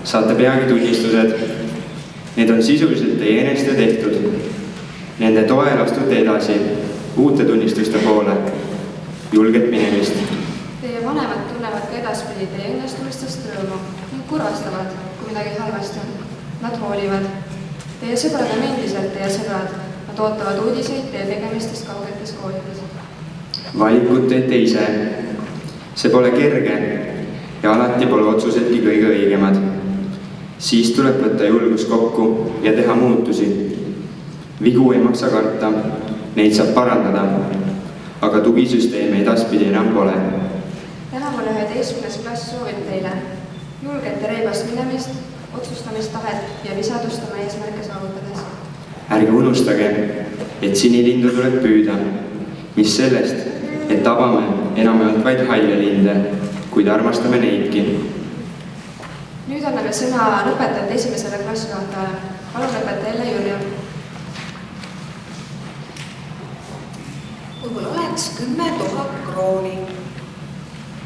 saate peagi tunnistused. Need on sisuliselt teie eneste tehtud. Nende toel astute edasi uute tunnistuste poole. Julget minemist. Teie vanemad tunnevad ka edaspidi teie õnnestumistest rõõmu ning kurvastavad, kui midagi halvasti on. Nad hoolivad. Teie sõbrad on endiselt teie sõbrad. Nad ootavad uudiseid teie tegemistest kaugetes koolides. Valikut teete ise. See pole kerge ja alati pole otsusedki kõige õigemad. Siis tuleb võtta julgus kokku ja teha muutusi. Vigu ei maksa karta, neid saab parandada, aga tugisüsteeme edaspidi enam pole. Tänavune 11. klass soovib teile julget ja reibast minemist, otsustamistahet ja visadust oma eesmärke saavutades. Ärge unustage, et sinilindu tuleb püüda. Mis sellest, et tabame enamjaolt vaid halle linde, kuid armastame neidki. Nüüd anname sõna lõpetajate esimesele klassijuhatajale. Palun lõpetaja Elle Jürja. Kui mul oleks 10 000 krooni,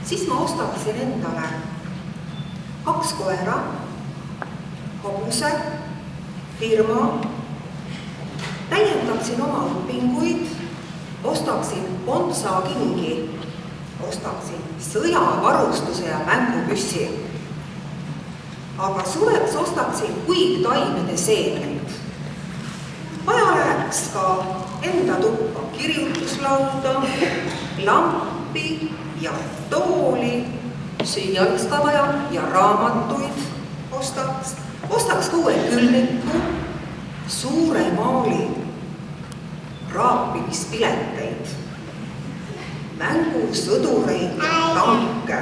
siis ma ostaksin endale 2 koera, hobuse, firma, täiendaksin oma õpinguid, ostaksin Ponsa kingi, ostaksin sõjavarustuse ja mängupüssi. Aga suveks ostaksin kuigtaimede seemneid. Vaja läheks ka enda tuppa kirjutuslauda, lampi ja tooli, süüa oleks ka vaja ja raamatuid ostaks. Ostaks ka uue külmiku, suure maali, raapimispileteid, mängusõdureid ja tanke.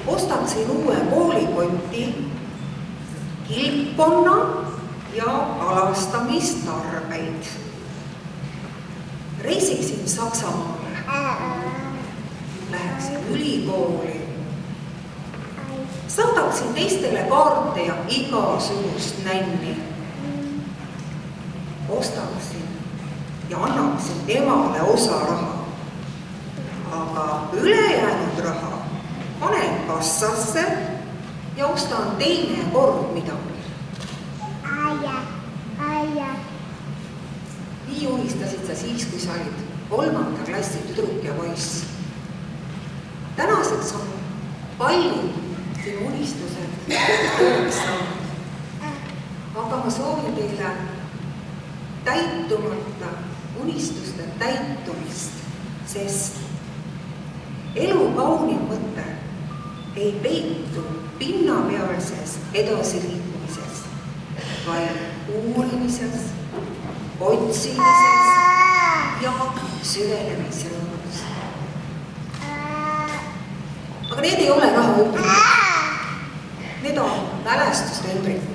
Ostaksin uue koolikoti, kilpkonna ja alastamistarbeid. Reisiksin Saksamaale, läheksin ülikooli, saadaksin teistele kaarte ja igasugust nänni. Ostaksin ja annaksin emale osa raha, aga ülejäänud raha panen kassasse ja ostan teine kord midagi. Nii unistasid sa siis, kui sa olid 3. klassi tüdruk ja poiss. Tänaseks on paljud sinu unistused tööks saanud. Aga ma soovin teile täitumata unistuste täitumist, sest elu kaunim mõte ei peitu pinnapealses edasiliikumises, vaid uurimises, otsimises ja süvenemises. Aga need ei ole rahaõppinud. Need on mälestuste ümbrikud.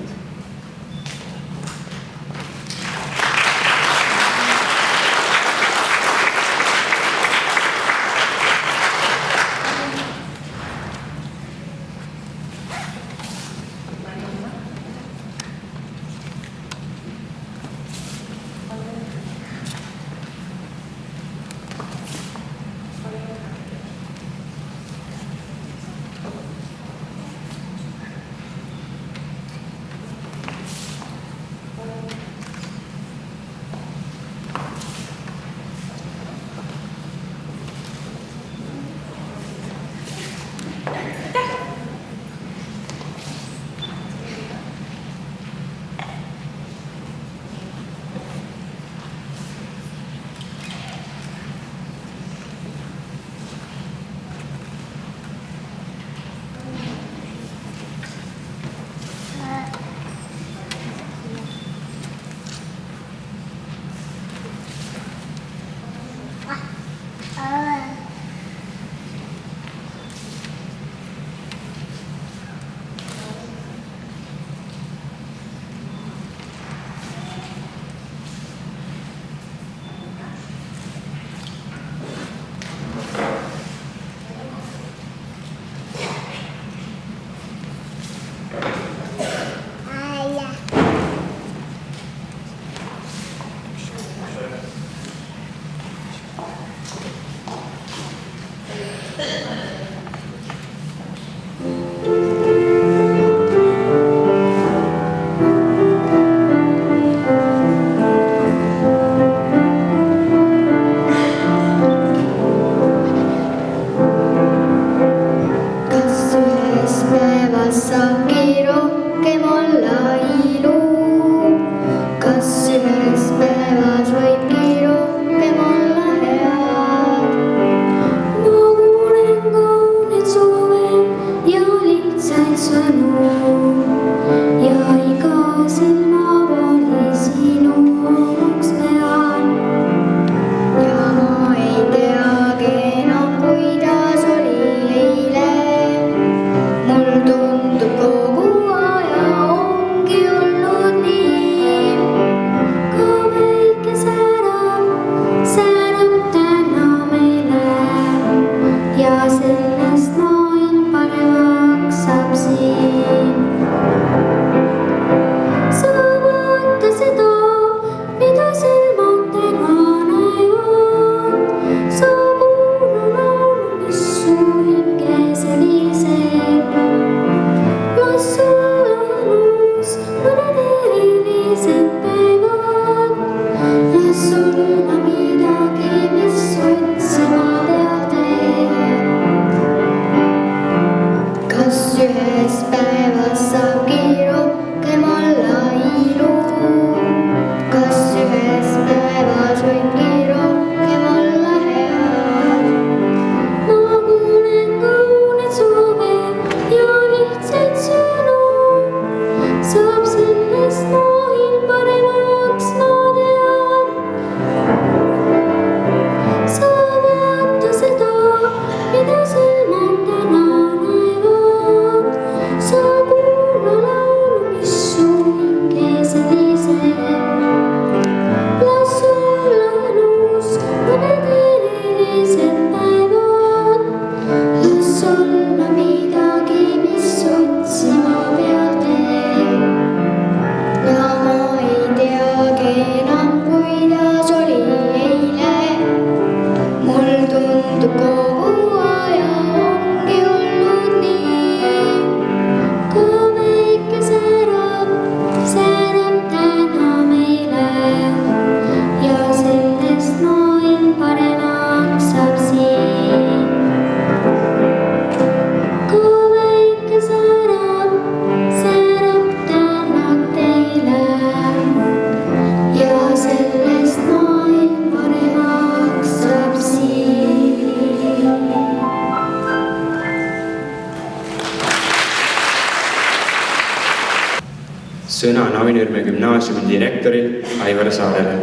sõna Naunürme gümnaasiumi direktoril Aivar Saarele.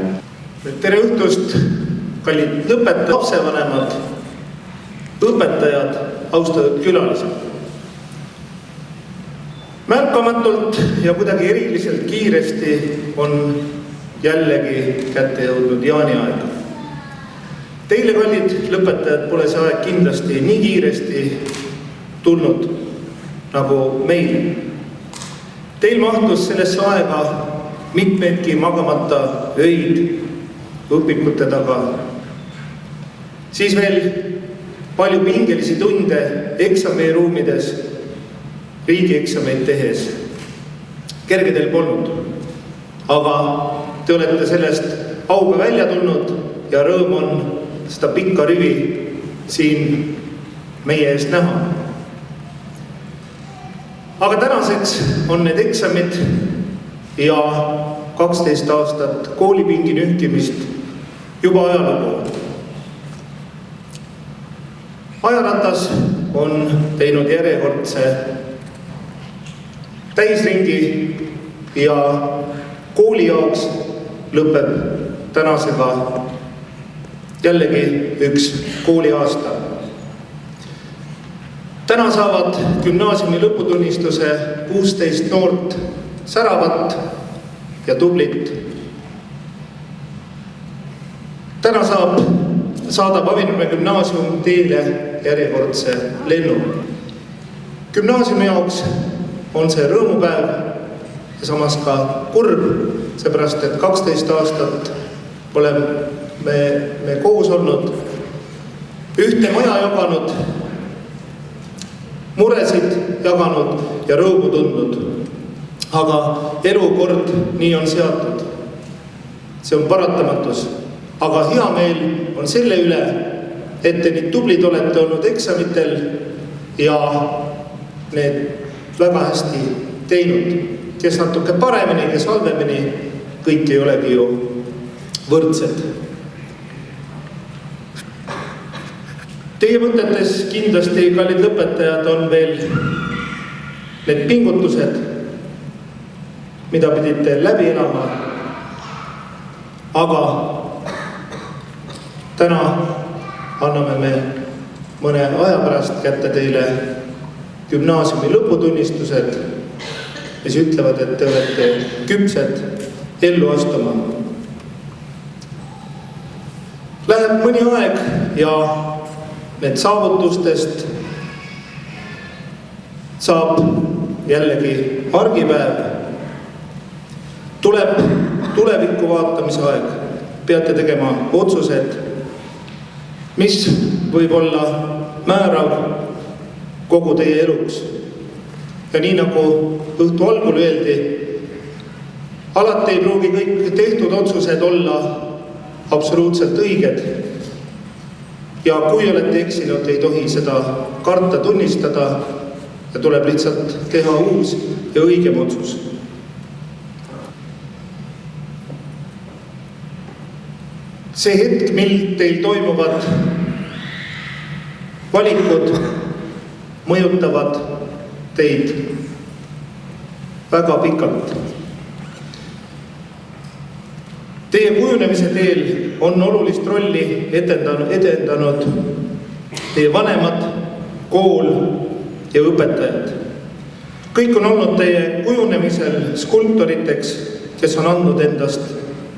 Tere õhtust, kallid lõpetajad, lapsevanemad, õpetajad, austatud külalised. Märkamatult ja kuidagi eriliselt kiiresti on jällegi kätte jõudnud jaaniaeg. Teile, kallid lõpetajad, pole see aeg kindlasti nii kiiresti tulnud nagu meil. Teil mahtus sellesse aega mitmeidki magamata öid õpikute taga. Siis veel palju pingelisi tunde eksamiruumides, riigieksameid tehes. Kerge teil polnud, aga te olete sellest auga välja tulnud ja rõõm on seda pikka rivi siin meie eest näha. Aga tänaseks on need eksamid ja 12 aastat koolipingi nühkimist juba ajalugu. Ajaratas on teinud järjekordse täisringi ja kooli jaoks lõpeb tänasega jällegi üks kooliaasta. Täna saavad gümnaasiumi lõputunnistuse 16 noort säravat ja tublit. Täna saadab Avinurme gümnaasium teile järjekordse lennu. Gümnaasiumi jaoks on see rõõmupäev ja samas ka kurb, seepärast et 12 aastat oleme me koos olnud, ühte maja jaganud, muresid jaganud ja rõõmu tundnud. Aga elukord nii on seatud. See on paratamatus. Aga hea meel on selle üle, et te nii tublid olete olnud eksamitel ja need väga hästi teinud. Kes natuke paremini, kes halvemini, kõik ei olegi ju võrdsed. Teie mõtetes kindlasti, kallid lõpetajad, on veel need pingutused, mida pidite läbi elama. Aga täna anname me mõne aja pärast kätte teile gümnaasiumi lõputunnistused, mis ütlevad, et te olete küpsed ellu astuma. Läheb mõni aeg ja need saavutustest saab jällegi argipäev. Tuleb tulevikku vaatamise aeg. Peate tegema otsused, mis võib olla määrav kogu teie eluks. Ja nii nagu õhtu algul öeldi, alati ei pruugi kõik tehtud otsused olla absoluutselt õiged. Ja kui olete eksinud, ei tohi seda karta tunnistada ja tuleb lihtsalt teha uus ja õigem otsus. See hetk, mil teil toimuvad valikud, mõjutavad teid väga pikalt. Teie kujunemise teel on olulist rolli edendanud teie vanemad, kool ja õpetajad. Kõik on olnud teie kujunemisel skulptoriteks, kes on andnud endast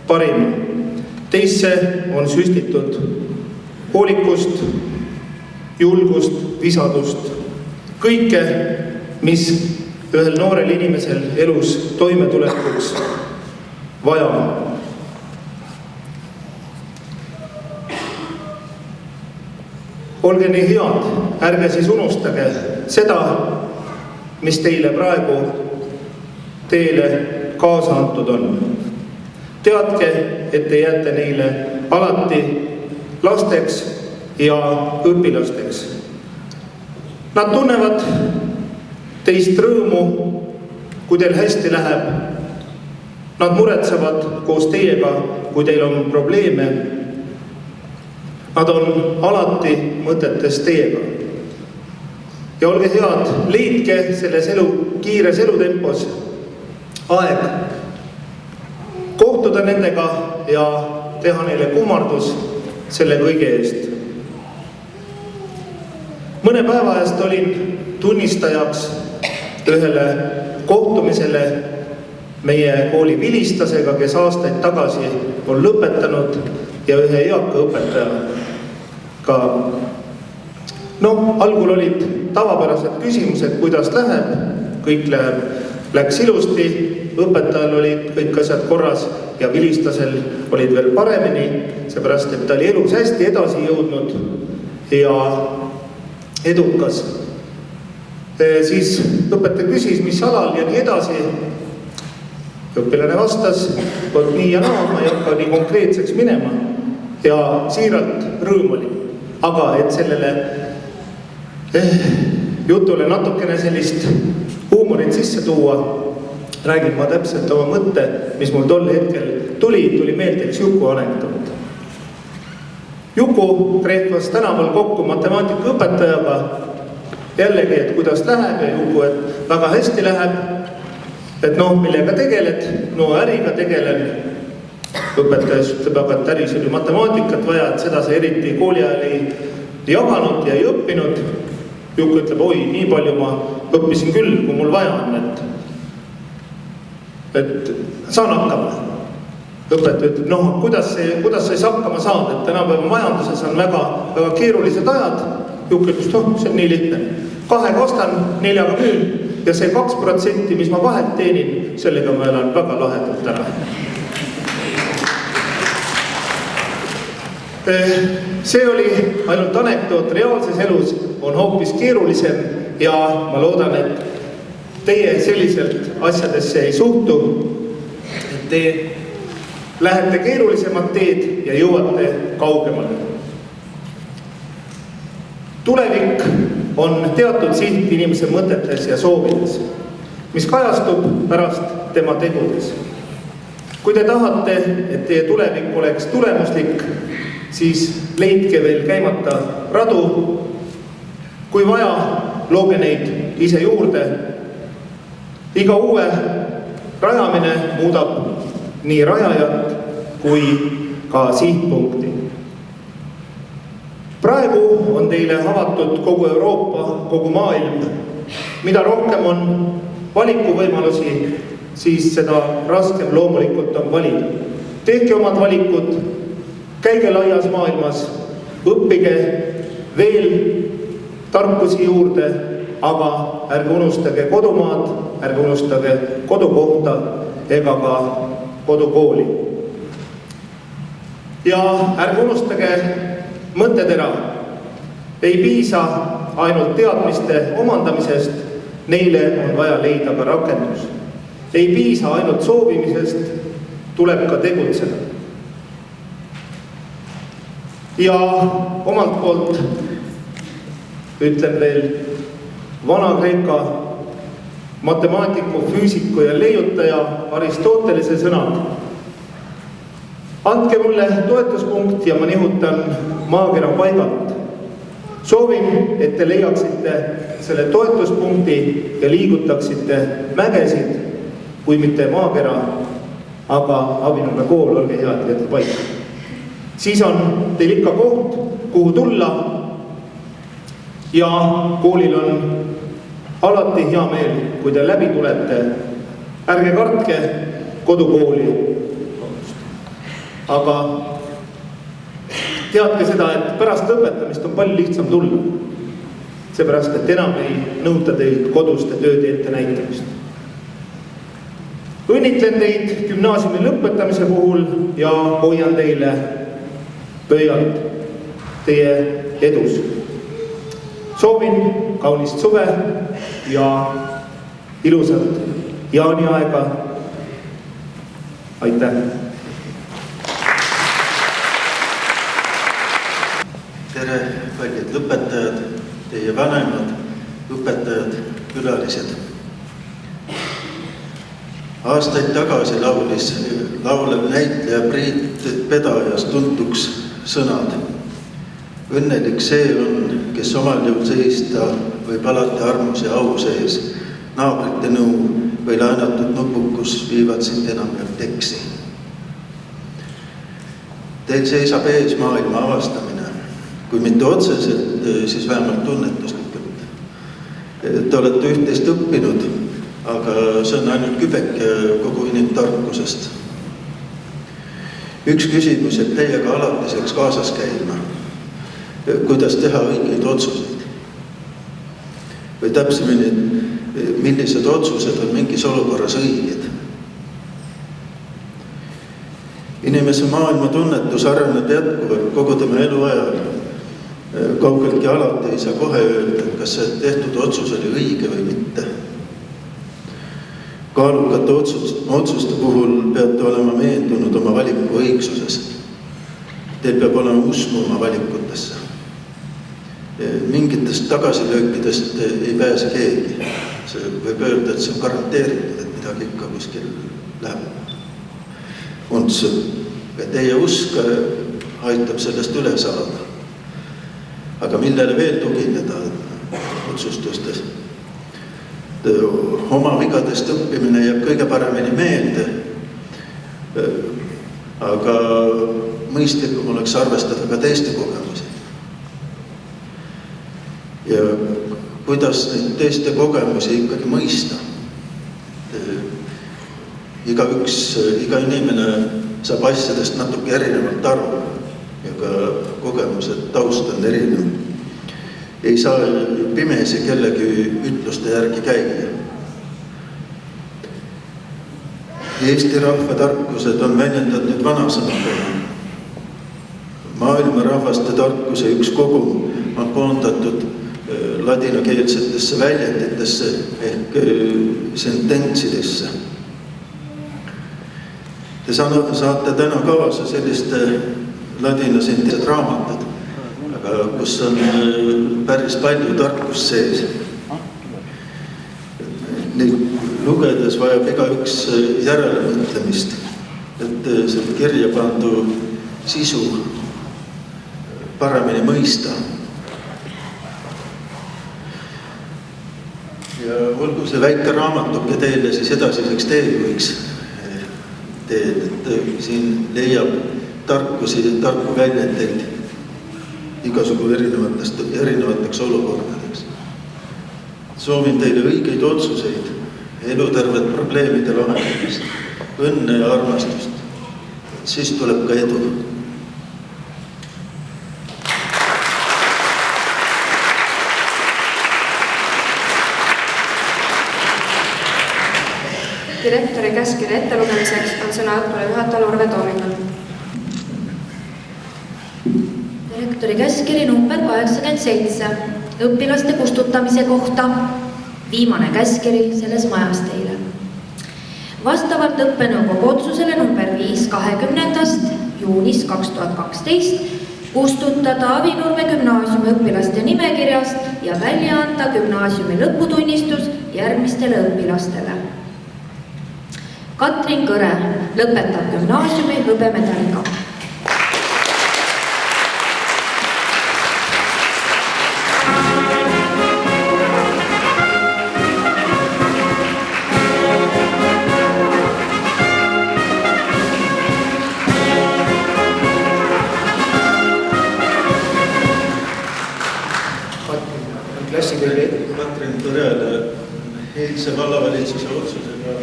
parima. Teisse on süstitud hoolikust, julgust, visadust. Kõike, mis ühel noorel inimesel elus toimetulekuks vaja on. Olge nii head, ärge siis unustage seda, mis teile praegu teele kaasa antud on. Teadke, et te jääte neile alati lasteks ja õpilasteks. Nad tunnevad teist rõõmu, kui teil hästi läheb. Nad muretsevad koos teiega, kui teil on probleeme. Nad on alati mõtetes teiega. Ja olge head, leidke selles kiires elutempos aeg kohtuda nendega ja teha neile kummardus selle kõige eest. Mõne päeva eest olin tunnistajaks ühele kohtumisele meie kooli vilistasega, kes aastaid tagasi on lõpetanud, ja ühe eaka õpetajaga. Algul olid tavapärased küsimused, kuidas läheb, kõik läks ilusti, õpetajal olid kõik asjad korras ja vilistasel olid veel paremini, seepärast, et ta oli elus hästi edasi jõudnud ja edukas. Siis õpetaja küsis, mis alal ja nii edasi. Õpilane vastas, et nii ja naa, ma ei hakka nii konkreetseks minema ja siiralt rõõm oli. Aga et sellele jutule natukene sellist huumorit sisse tuua, räägin ma täpselt oma mõtte, mis mul tol hetkel tuli meelde üks Juku anekdoot. Juku trehvas tänaval kokku matemaatikaõpetajaga, jällegi, et kuidas läheb ja Juku, et väga hästi läheb, et millega tegeled, äriga tegelen. Õpetaja ütleb, aga et äris oli matemaatikat vaja, et seda sa eriti kooli ajal ei jaganud ja ei õppinud. Juku ütleb, oi, nii palju ma õppisin küll, kui mul vaja on, et saan hakkama. Õpetaja ütleb, kuidas sa siis hakkama saad, et tänapäeva majanduses on väga keerulised ajad. Juku ütleb, see on nii lihtne. 2 ostan, 4 müün ja see 2%, mis ma vahelt teenin, sellega ma elan väga lahedalt ära. See oli ainult anekdoot, reaalses elus on hoopis keerulisem ja ma loodan, et teie selliselt asjadesse ei suhtu, et te lähete keerulisemat teed ja jõuate kaugemale. Tulevik on teatud siht inimese mõtetes ja soovides, mis kajastub pärast tema tegudes. Kui te tahate, et teie tulevik oleks tulemuslik, siis leidke veel käimata radu. Kui vaja, looge neid ise juurde. Iga uue rajamine muudab nii rajajat kui ka sihtpunkti. Praegu on teile avatud kogu Euroopa, kogu maailm. Mida rohkem on valikuvõimalusi, siis seda raskem loomulikult on valida. Tehke omad valikud, käige laias maailmas, õppige veel tarkusi juurde, aga ärge unustage kodumaad, ärge unustage kodukohta ega ka kodukooli. Ja ärge unustage mõttetera. Ei piisa ainult teadmiste omandamisest, neile on vaja leida ka rakendus. Ei piisa ainult soovimisest, tuleb ka tegutseda. Ja omalt poolt ütlen veel Vana-Kreeka matemaatiku, füüsiku ja leiutaja Aristotelese sõnad. Andke mulle toetuspunkt ja ma nihutan maakera paigalt. Soovin, et te leiaksite selle toetuspunkti ja liigutaksite mägesid, kui mitte maakera, aga Avinurme kool, olge head, jätke paika. Siis on teil ikka koht, kuhu tulla ja koolil on alati hea meel, kui te läbi tulete. Ärge kartke kodukooli, aga teadke seda, et pärast õpetamist on palju lihtsam tulla. Seepärast, et enam ei nõuta teilt koduste tööde ette näitamist. Õnnitlen teid gümnaasiumi lõpetamise puhul ja hoian teile pöialt teie edus. Soovin kaunist suve ja ilusat jaaniaega. Aitäh! Tere, kallid lõpetajad, teie vanemad, õpetajad, külalised. Aastaid tagasi laulev näitleja Priit Pedajas tuntuks sõnad. Õnnelik see on, kes omal jõul seista võib alati armus ja au sees, naabrite nõu või laenatud nupukus kus viivad sind enamjaolt eksi. Teil seisab ees maailma avastamine, kui mitte otseselt, siis vähemalt tunnetuslikult. Te olete üht-teist õppinud, aga see on ainult kübeke kogu inimtarkusest. Üks küsimus jääb teiega alatiseks kaasas käima. Kuidas teha õigeid otsuseid? Või täpsemini, millised otsused on mingis olukorras õiged? Inimese maailma tunnetus areneb jätkuvalt kogu tema eluajal. Kaugeltki alati ei saa kohe öelda, kas see tehtud otsus oli õige või mitte. Kaalukate otsuste puhul peate olema meendunud oma valiku õigsuses. Teil peab olema usku oma valikutesse. Mingitest tagasilöökidest ei pääse keegi. See võib öelda, et see on garanteeritud, et midagi ikka kuskil läheb. Teie usk aitab sellest üle saada. Aga millele veel tugineda otsustustes? Oma vigadest õppimine jääb kõige paremini meelde, aga mõistlikum oleks arvestada ka teiste kogemusi. Ja kuidas neid teiste kogemusi ikkagi mõista? Iga inimene saab asjadest natuke erinevalt aru ja ka kogemused taust on erinev. Ei saa pimesi kellegi ütluste järgi käia. Eesti rahva tarkused on väljendatud vanasõnaga. Maailma rahvaste tarkuse üks kogum on koondatud ladinakeelsetesse väljenditesse ehk sententsidesse. Te saate täna kaasa selliste ladina sententsed raamatud, aga kus on päris palju tarkust sees. Neid lugedes vajab igaüks järelemõtlemist, et selle kirja pandu sisu paremini mõista. Ja olgu see väike raamatuke teile siis edasiseks teejuhiks teed, et siin leiab tarku väljendeid igasugu erinevateks olukordadeks. Soovin teile õigeid otsuseid, elutervet probleemide lahendamist, õnne ja armastust. Siis tuleb ka edu. Direktori käskirja ettelugemiseks on sõna õppule juhatajal Urve Toomingul. Direktori käskiri number 87, õpilaste kustutamise kohta, viimane käskiri selles majas teile. Vastavalt õppenõukogu otsusele number 5 20. juunis 2012 kustutada Avinurme gümnaasiumi õpilaste nimekirjast ja välja anda gümnaasiumi lõputunnistus järgmistele õpilastele. Katrin Kõre lõpetab gümnaasiumi hõbemedaliga. Katrin Kõrele eilse vallavalitsuse otsusega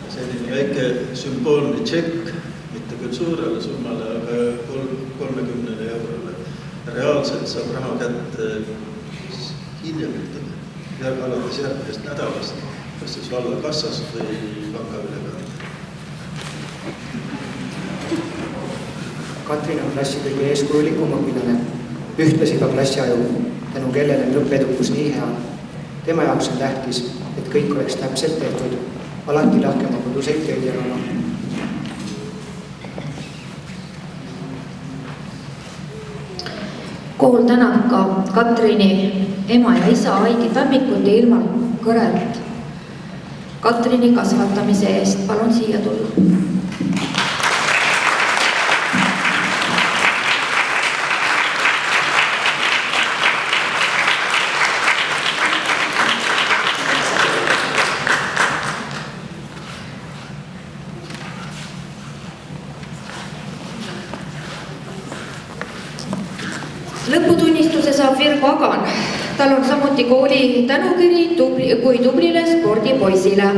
selline väike sümboolne tšekk, mitte küll suurele summale, aga 30 eurole. Reaalselt saab raha kätte hiljem, alates järgmisest nädalast, kas siis valla kassas või panga ülekande. Katrin on klassi kõige eeskujulikum õpilane, ühtlasi ka klassiaju, tänu kellele on õppeedukus nii hea. Tema jaoks on tähtis, et kõik oleks täpselt tehtud, alati lahkema koduseid töid jagama. Kool tänab ka Katrini ema ja isa Aigi Tammikut ja Ilmar Kõrelt Katrini kasvatamise eest. Palun siia tulla. Lõputunnistuse saab Virgo Agan. Tal on samuti kooli tänukiri kui tublile spordipoisile.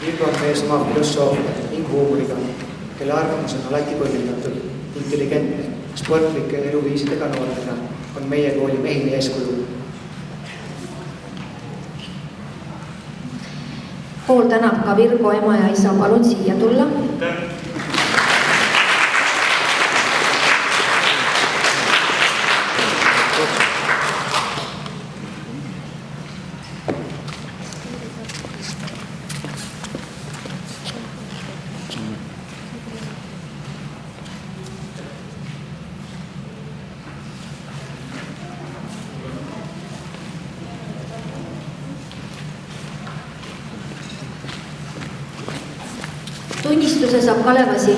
Virgo on mees oma filosoofia ning huumoriga, kelle arvamus on alati põhjendatud, intelligentne, sportlike eluviisidega noortega on meie kooli mehine eeskuju. Kool tänab ka Virgo ema ja isa, palun siia tulla. Tunnistuse saab Kalevasi.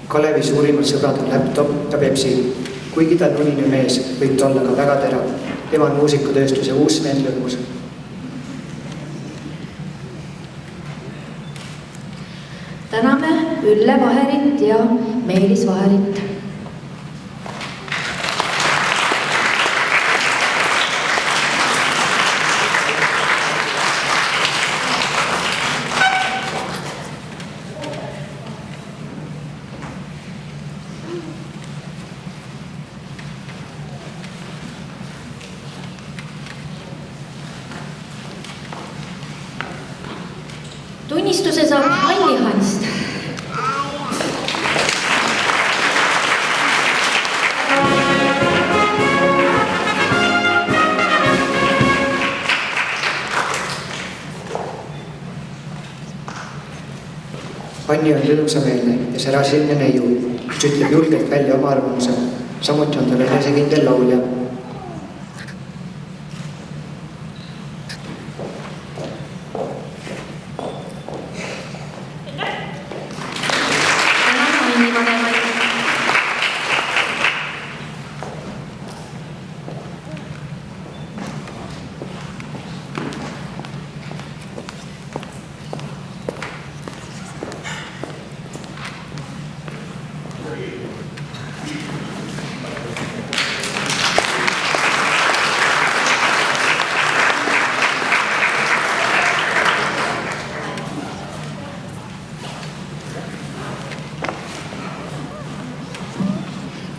Kalevi suurimad sõbrad on laptop ja Pepsi. Kuigi ta on unine mees, võib ta olla ka väga terav. Tema on muusikutööstuse uus Sven Lõrmus. Täname Ülle Vaherit ja Meelis Vaherit. Tunnistuse saab Anni Hanst. Anni on rõõmsameelne ja särasilmne neiu, kes ütleb julgelt välja oma arvamuse. Samuti on ta enesekindel laulja.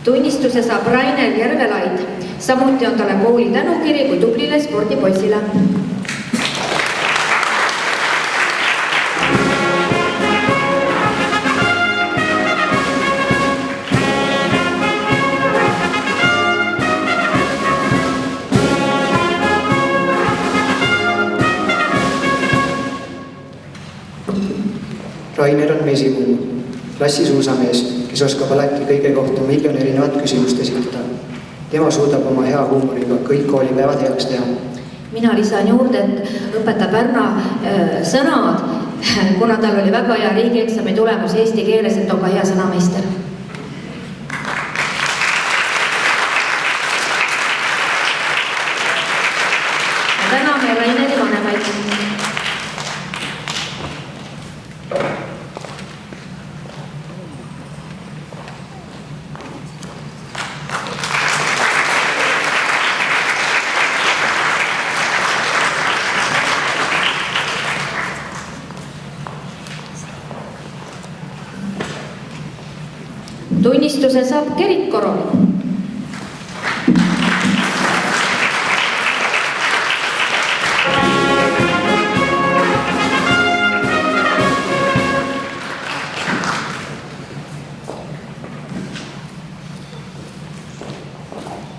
Tunnistuse saab Rainer Järvelaid. Samuti on talle kooli tänukiri kui tublile spordipoisile. Rainer on mesimuu, klassisuusamees, kes oskab alati kõige kohta miljon erinevat küsimust esitada. Tema suudab oma hea huumoriga kõik koolipäevad heaks teha. Mina lisan juurde, et õpetab Pärna sõnad, kuna tal oli väga hea riigieksami tulemus eesti keeles, et on ka hea sõnameister. Täname Raineri vanemaid. Tunnistuse saab Kerit Koron.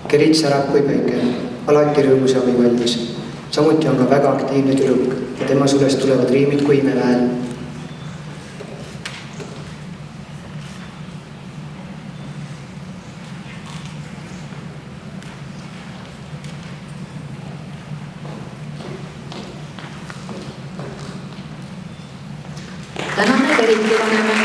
Kerit särab kui päike, alati rõõmus ja abivalmis. Samuti on ka väga aktiivne tüdruk ja tema sulest tulevad riimid kui imeväel. Täname eriti vanema.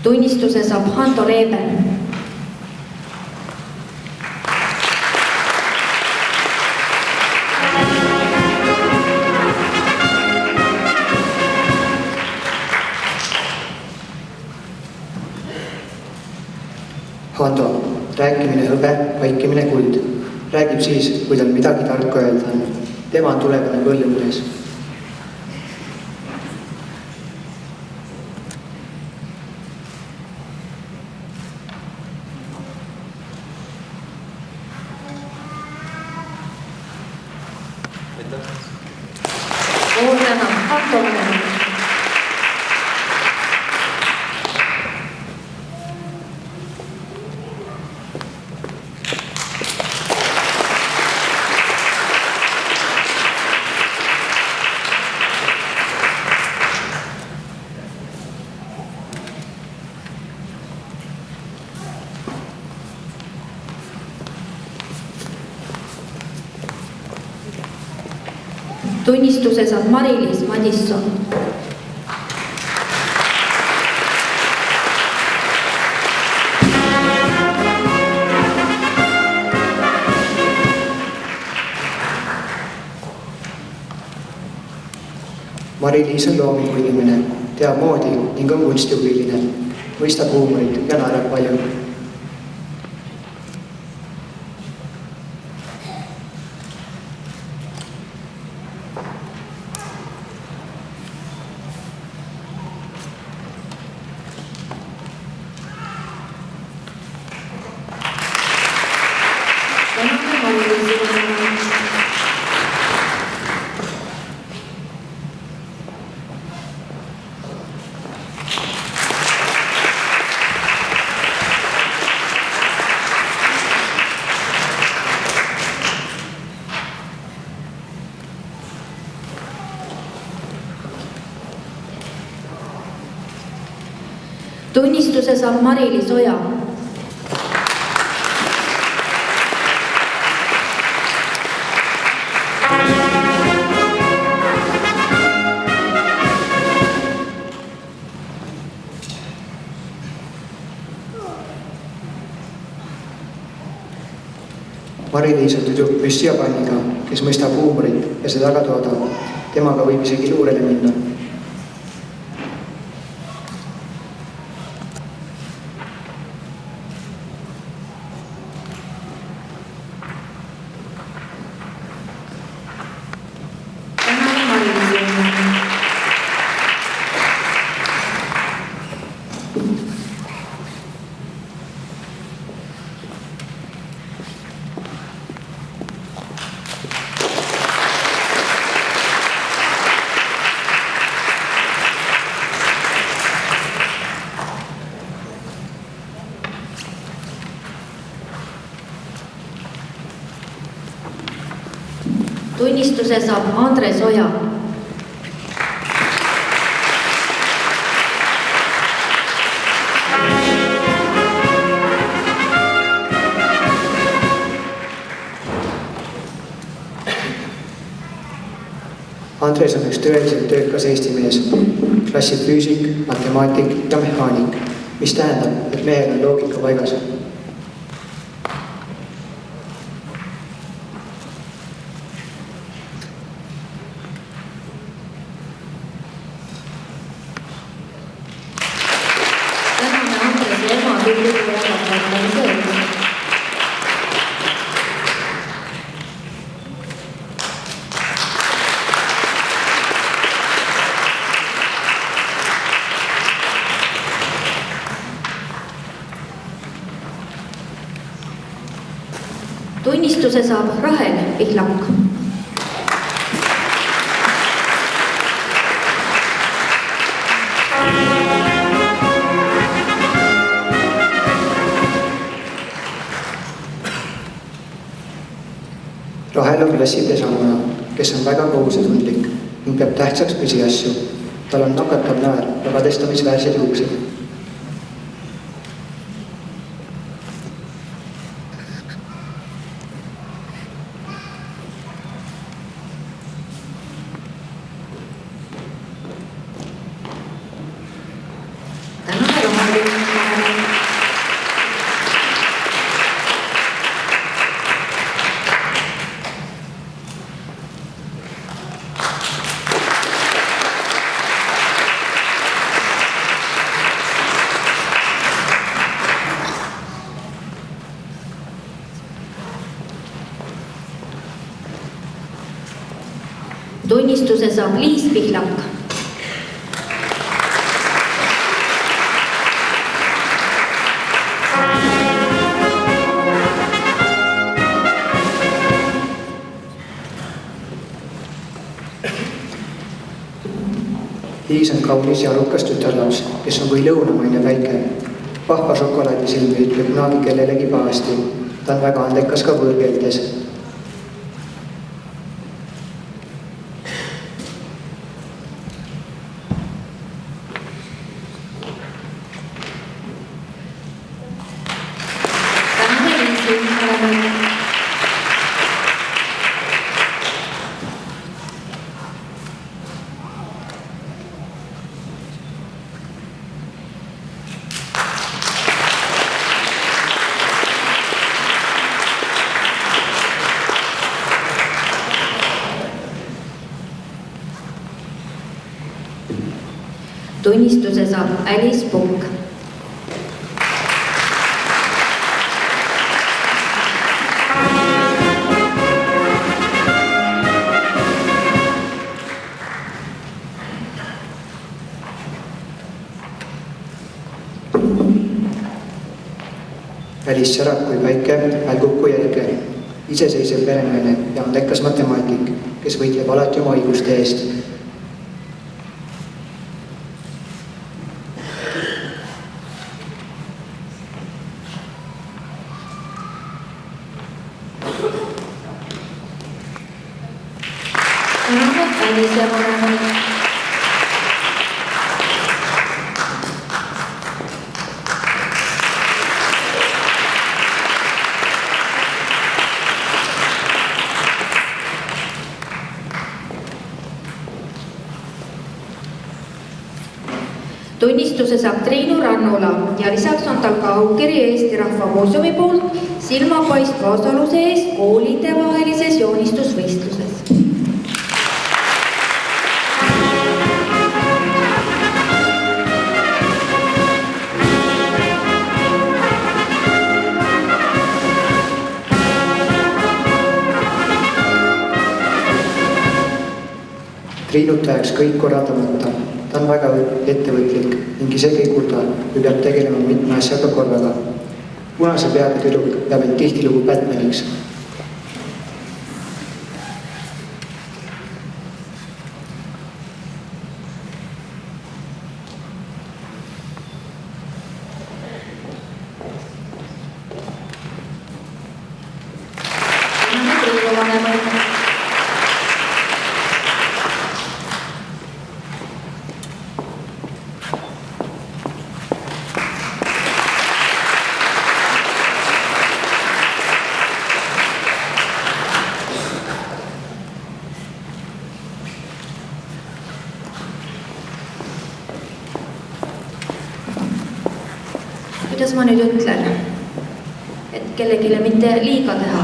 Tunnistuse saab Hando Leeben. Hando, rääkimine hõbe, vaikimine kuld. Räägib siis, kui tal midagi tarka öelda on. Tema on tulevane põllumees. Tänan Hando vanema. Tunnistuse saab Mari-Liis Madisson. Mari-Liis on loomingu inimene, teab moodi ning on kunstihuviline, mõistab huumorit ja naerab palju. Tunnistuse saab Mari-Liis Oja. Mari-Liis on tüdruk püssijapanniga, kes mõistab huumorit ja seda taga toodab. Temaga võib isegi luurele minna. Tunnistuse saab Andres Oja. Andres on üks tõeliselt töökas eesti mees, klassifüüsik, matemaatik ja mehaanik, mis tähendab, et mehel on loogika paigas. tunnistuse saab Rahel Pihlak. Rahel on klassipesamuna, kes on väga kohusetundlik ning peab tähtsaks püsiasju. Tal on nakatav naer ja kadestamisväärsed juuksed. Tunnistuse saab Liis Pihlak. Liis on kaunis ja arukas tütarlaps, kes on kui lõunamaine päike. Vahva šokolaadisilm ei ütle kunagi kellelegi pahasti. Ta on väga andekas ka võõrkeeltes. Tunnistuse saab Alice Pukk. Alice särab kui päike, välgub kui jälge. Iseseisev perenaine ja andekas matemaatik, kes võitleb alati oma õiguste eest. Tunnistuse saab Triinu Rannula ja lisaks on tal ka aukiri Eesti Rahva Muuseumi poolt silmapaistva osaluse eest koolide vahelises joonistusvõistluses. Triinut ajaks kõik korraldamata. Ta on väga ettevõtlik ning isegi ei kurda, kui peab tegelema mitme asjaga korraga. Punase peaga tüdruk peab end tihtilugu Batmaniks. Kuidas ma nüüd ütlen, et kellegile mitte liiga teha.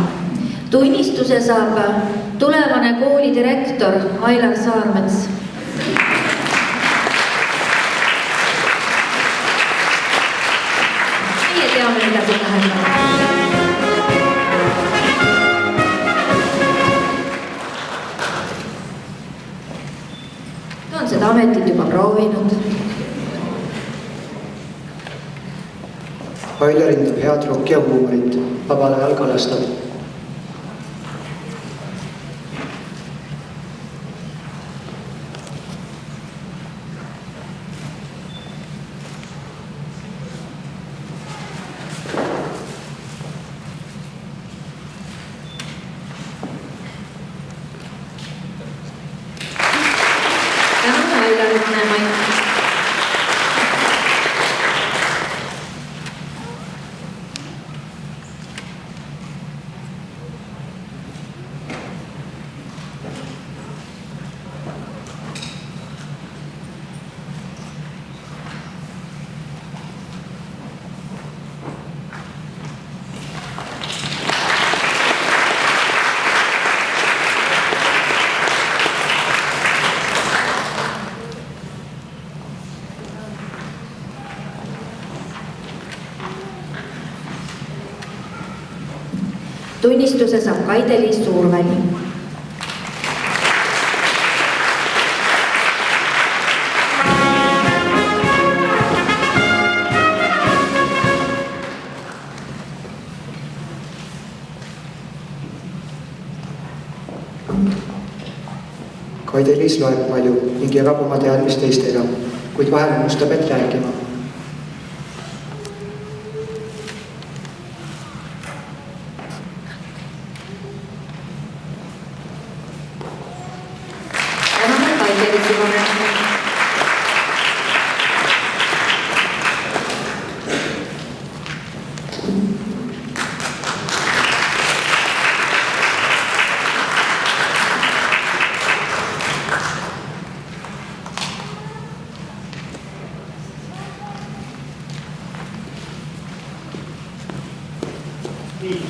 Tunnistuse saab tulevane kooli direktor Ailar Saarmets. Meie teame, mida see tähendab. Ta on seda ametit juba proovinud. Ailar hindab head rokki ja huumorit, vabal ajal kalastab. palju vanemaid. Tunnistuse saab Kaide-Liis Suurväli. Kaide-Liis loeb palju ning jagab oma teadmist teistega, kuid vahel unustab end rääkima. Nii,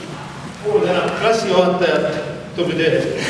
kool tänab klassijuhatajat tubli töö eest.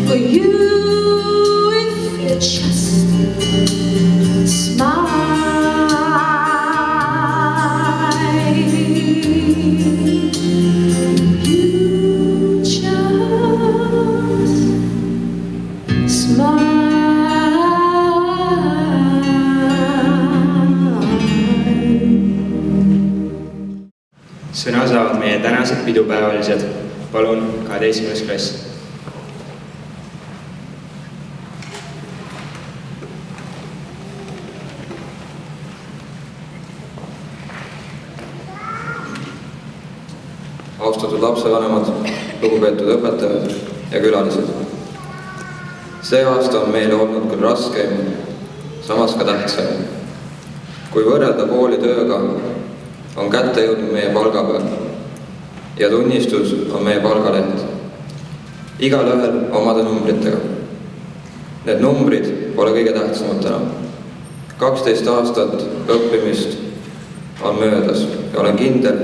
for you if you just smile. You just smile. Sõna saavad meie tänased pidupäevalised. Palun, 12. klass. Austatud lapsevanemad, lugupeetud õpetajad ja külalised. See aasta on meile olnud küll raskeim, samas ka tähtsaim. Kui võrrelda kooli tööga, on kätte jõudnud meie palgapäev ja tunnistus on meie palgaleht. Igal ühel omade numbritega. Need numbrid pole kõige tähtsamad täna. 12 aastat õppimist on möödas ja olen kindel,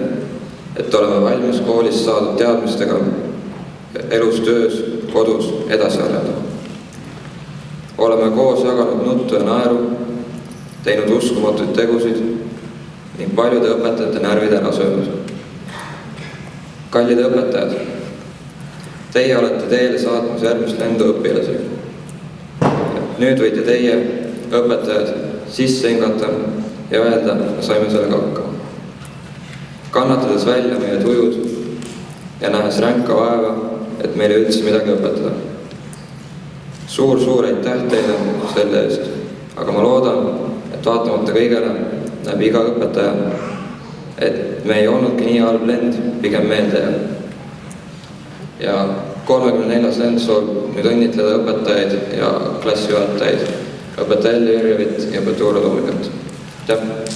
et oleme valmis koolis saadud teadmistega elus, töös, kodus edasi arendama. Oleme koos jaganud nuttu ja naeru, teinud uskumatuid tegusid ning paljude õpetajate närvid ära söönud. Kallid õpetajad, teie olete teele saatmas järgmist lendu õpilasi. Nüüd võite teie, õpetajad, sisse hingata ja öelda, saime sellega hakkama. Kannatades välja meie tujud ja nähes ränka vaeva, et meile üldse midagi õpetada. Suur aitäh teile selle eest, aga ma loodan, et vaatamata kõigele näeb iga õpetaja, et me ei olnudki nii halb lend, pigem meelde jääb. Ja 34. lend soovib nüüd õnnitleda õpetajaid ja klassijuhatajaid, õpetaja Elli Jürjevit ja õpetaja Uuro Toomikat. Aitäh!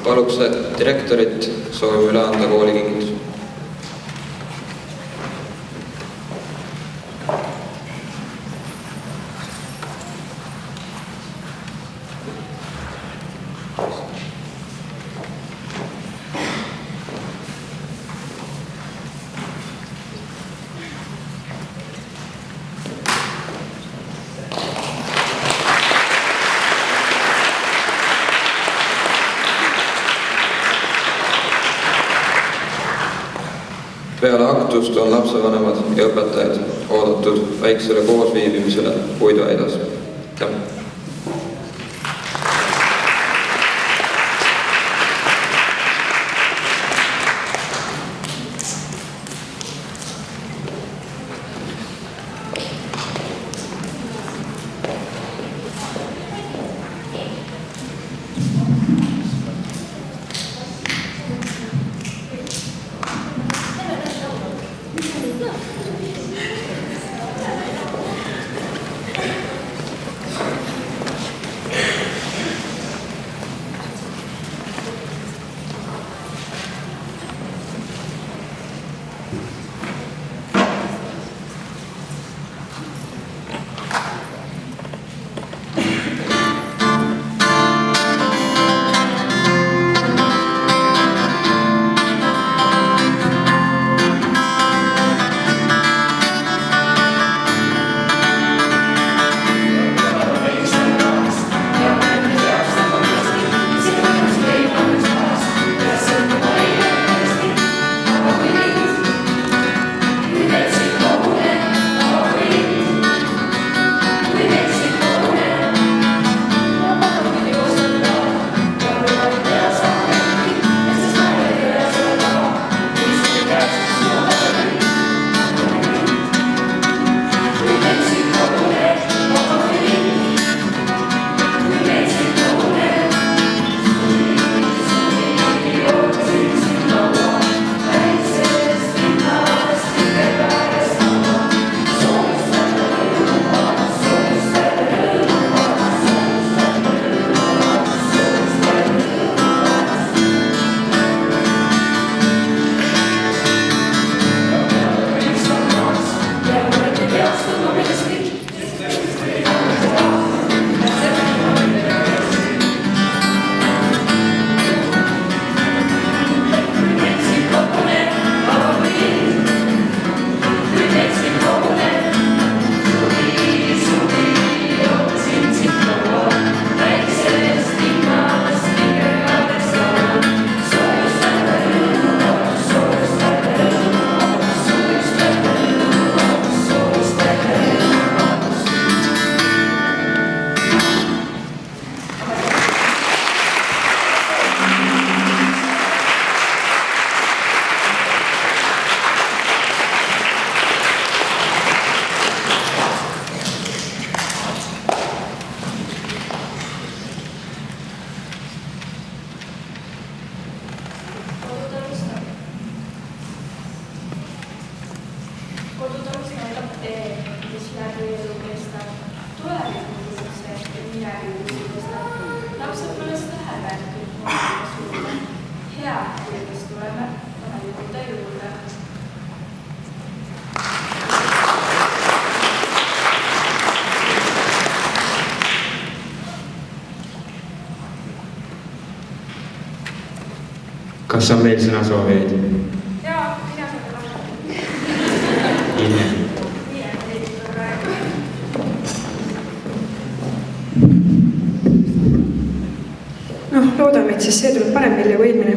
Paluks direktorit, soovime üle anda kooli kingitus. Peale aktust on lapsevanemad ja õpetajad oodatud väiksele koosviibimisele puiduaidas. lapsed pole seda häbet, kõik sulle. Hea, kes tuleme, tahan juurde juurde. Kas on veel sõnasoovijaid? Jaa, mina seda lahti. Hiljem. Loodame, et siis see tuleb parem välja kui eelmine.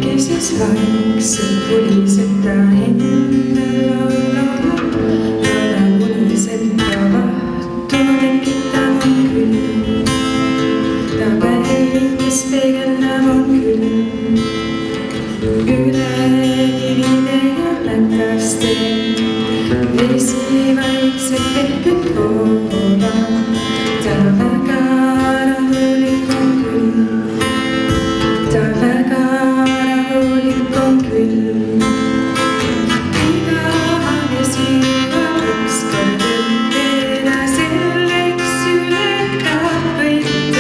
Keses vaikselt pulised ta endal laulu, pulised ta vahtu tekitav on küll. Ta päev, kes peegeldab on küll. Üle kivide ja läkaste vesi vaikselt tehtud voova. Ta väga rahulik on küll. Ta väga rahulik on küll. Iga vesi jõuab ükskord õppida, selleks ületab kõik.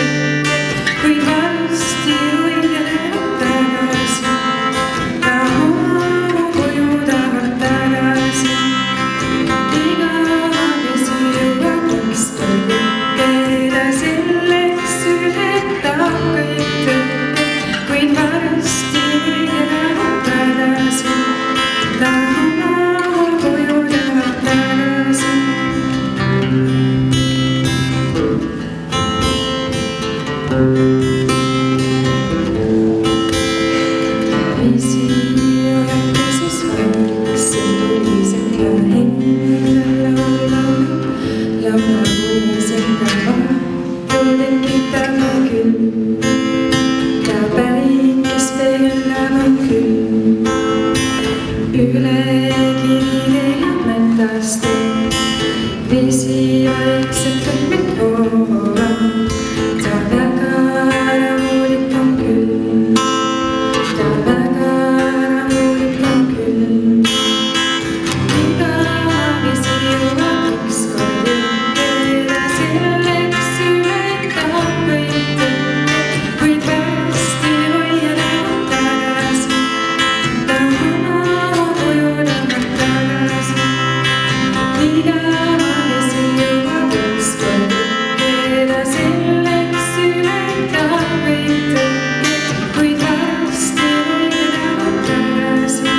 Kuid varsti õige läheb tagasi. Ta oma koju tahab tagasi. Iga vesi jõuab ükskord õppida, selleks ületab kõik. Kuid varsti õige läheb tagasi. Ta oma koju tahab tagasi. Vesi jõuab keses vaikselt pulised ta endal laulu. Laula pulised ta vahtu tekitab on küll. Ta päev, kes peegeldab on küll. Üle kivide ja mätaste vesi vaikselt õppib voova. Ta väga rahulik on küll. Ta väga rahulik on küll. Iga vesi jõuab ükskord õppida, selleks ületab kõik. Kuid varsti hoia läheb tagasi. Ta oma koju tahab tagasi. Iga vesi jõuab ükskord õppida, selleks ületab kõik. Kuid varsti hoia läheb tagasi.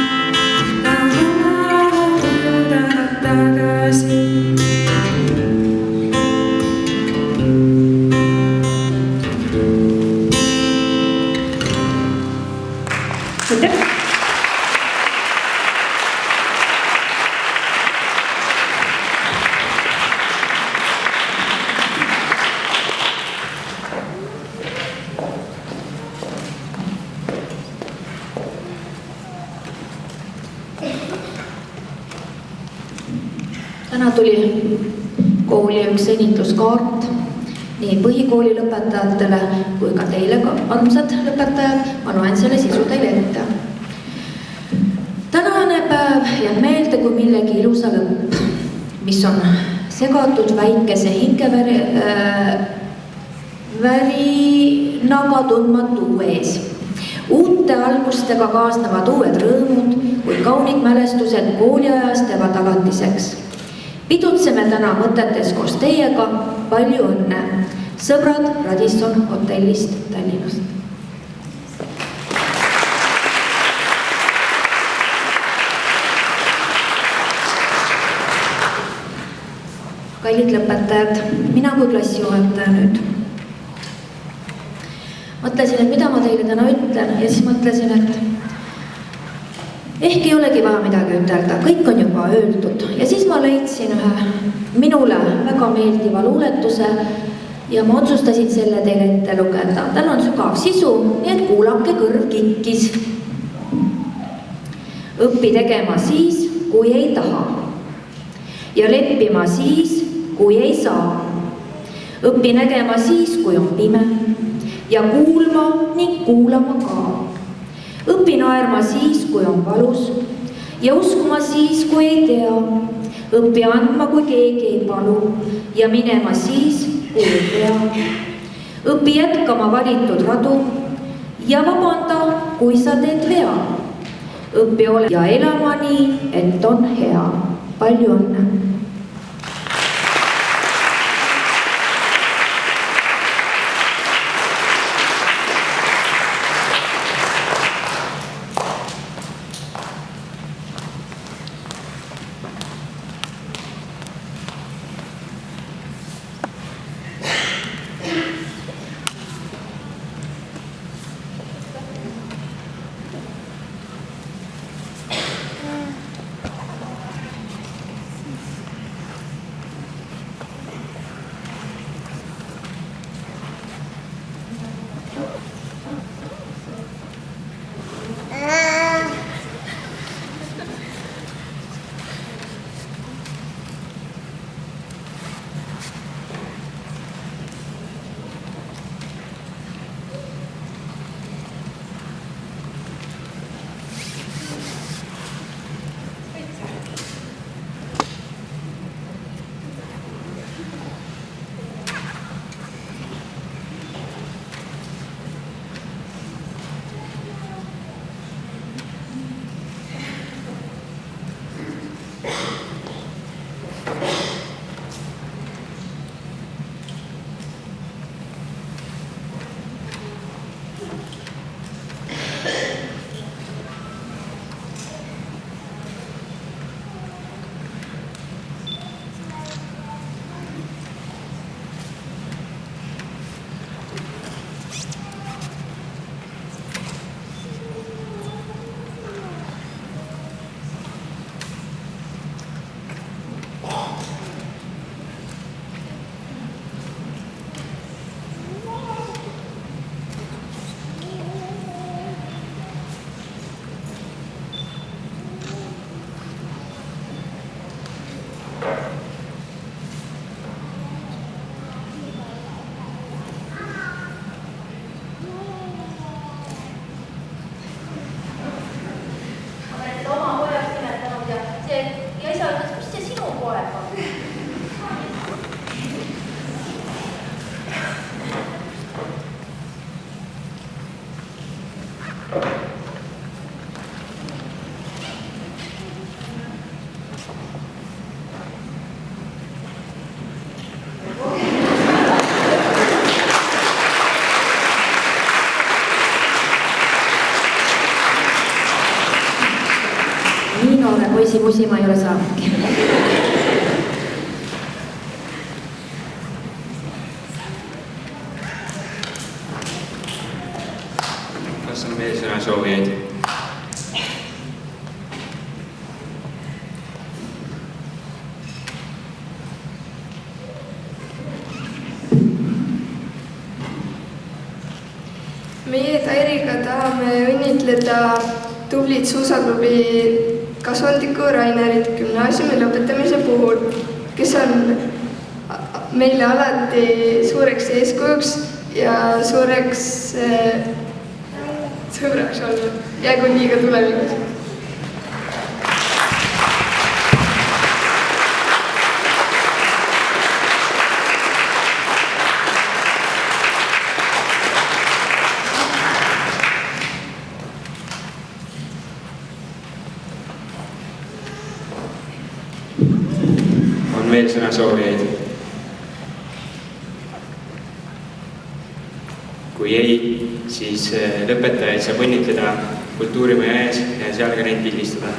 Ta oma koju tahab tagasi. Aitäh! Täna tuli kooli üks õnnitluskaart nii põhikooli lõpetajatele kui ka teile, armsad lõpetajad. Ma loen selle sisu teile ette. Tänane päev jääb meelde kui millegi ilusa lõpp, mis on segatud väikese värinaga tundmatu ees. Uute algustega kaasnevad uued rõõmud, kui kaunid mälestused kooliajast jäävad alatiseks. Pidutseme täna mõtetes koos teiega. Palju õnne! Sõbrad Radisson hotellist Tallinnast. Kallid lõpetajad, mina kui klassijuhataja nüüd. Mõtlesin, et mida ma teile täna ütlen ja siis mõtlesin, et ehk ei olegi vaja midagi ütelda, kõik on juba öeldud. Ja siis ma leidsin ühe minule väga meeldiva luuletuse ja ma otsustasin selle teile ette lugeda. Tal on sügav sisu, nii et kuulake kõrv kikkis. Õppi tegema siis, kui ei taha. Ja leppima siis, kui ei saa. Õppi nägema siis, kui on pime. Ja kuulma ning kuulama ka. õpi naerma siis, kui on valus ja uskuma siis, kui ei tea. õpi andma, kui keegi ei palu ja minema siis, kui ei pea. õpi jätkama valitud radu ja vabanda, kui sa teed vea. õpi ole ja elama nii, et on hea. Palju õnne! Poisi ma ei ole saanudki. Kas on veel sõna soovijaid? Meie Tairiga tahame õnnitleda tublit suusaklubi kasvandiku Rainerit gümnaasiumi lõpetamise puhul, kes on meile alati suureks eeskujuks ja suureks sõbraks olnud. Jäägu nii ka tulevikus. Veel sõna soovijaid? Kui ei, siis lõpetajaid saab õnnitleda kultuurimaja ees ja seal ka neid pildistada.